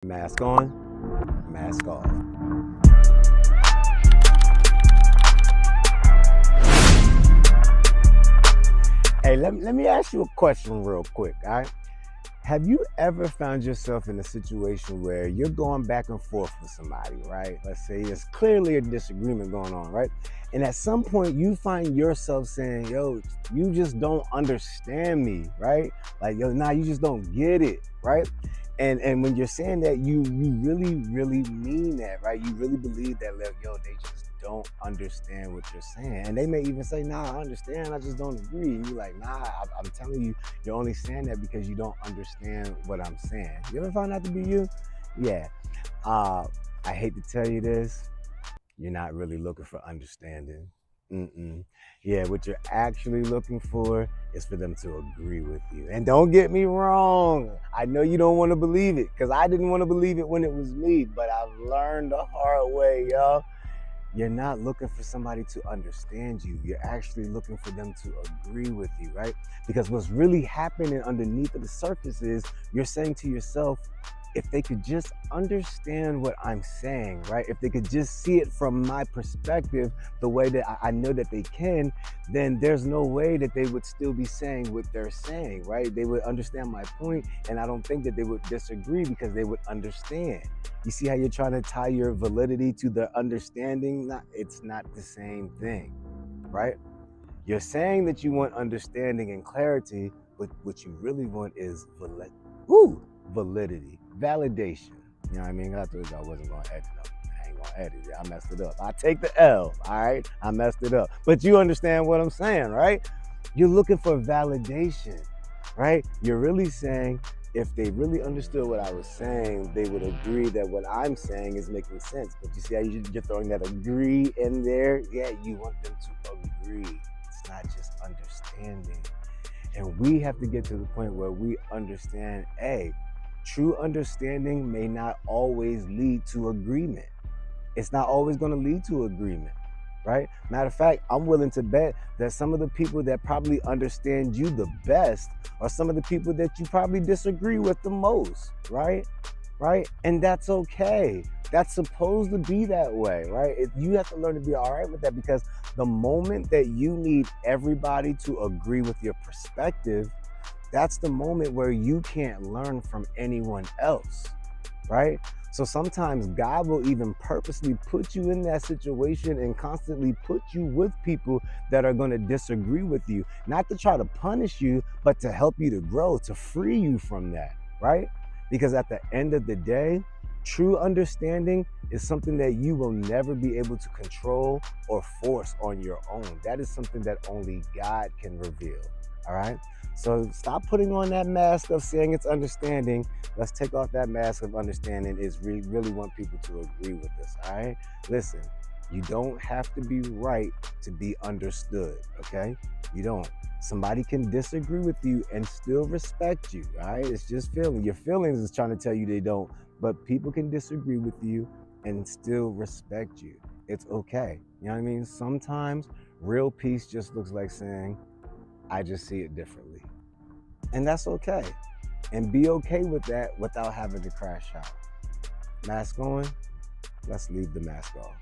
Mask on, mask off. Hey, let me ask you a question real quick, all right? Have you ever found yourself in a situation where you're going back and forth with somebody, right? Let's say there's clearly a disagreement going on, right? And at some point you find yourself saying, yo, you just don't understand me, right? Like, yo, nah, you just don't get it, right? And when you're saying that, you really mean that, right? You really believe that, like, yo, they just don't understand what you're saying. And they may even say, nah, I understand, I just don't agree. And you're like, nah, I'm telling you, you're only saying that because you don't understand what I'm saying. You ever found that to be you? Yeah. Uh, I hate to tell you this, you're not really looking for understanding. Mm-mm. Yeah, what you're actually looking for is for them to agree with you. And don't get me wrong, I know you don't want to believe it, because I didn't want to believe it when it was me, but I've learned the hard way, y'all. You're not looking for somebody to understand you. You're actually looking for them to agree with you, right? Because what's really happening underneath of the surface is you're saying to yourself, if they could just understand what I'm saying, right? If they could just see it from my perspective, the way that I know that they can, then there's no way that they would still be saying what they're saying, right? They would understand my point, and I don't think that they would disagree because they would understand. You see how you're trying to tie your validity to the understanding? It's not the same thing, right? You're saying that you want understanding and clarity, but what you really want is validity, validation. You know what I mean? I told you I wasn't going to edit it. I ain't going to edit it. I messed it up. I take the L, all right? I messed it up. But you understand what I'm saying, right? You're looking for validation, right? You're really saying, if they really understood what I was saying, they would agree that what I'm saying is making sense. But you see how you're throwing that agree in there? Yeah, you want them to agree. It's not just understanding. And we have to get to the point where we understand, hey, true understanding may not always lead to agreement. It's not always going to lead to agreement, right? Matter of fact, I'm willing to bet that some of the people that probably understand you the best are some of the people that you probably disagree with the most, right? Right? And that's okay. That's supposed to be that way, right? You have to learn to be all right with that, because the moment that you need everybody to agree with your perspective, that's the moment where you can't learn from anyone else, right? So sometimes God will even purposely put you in that situation and constantly put you with people that are going to disagree with you, not to try to punish you, but to help you to grow, to free you from that, right? Because at the end of the day, true understanding is something that you will never be able to control or force on your own. That is something that only God can reveal, all right? So stop putting on that mask of saying it's understanding. Let's take off that mask of understanding. Is really want people to agree with us, all right? Listen, you don't have to be right to be understood, okay? You don't. Somebody can disagree with you and still respect you, all right? It's just feeling. Your feelings is trying to tell you they don't, but people can disagree with you and still respect you. It's okay. You know what I mean? Sometimes real peace just looks like saying, I just see it differently. And that's okay. And be okay with that without having to crash out. Mask on, let's leave the mask off.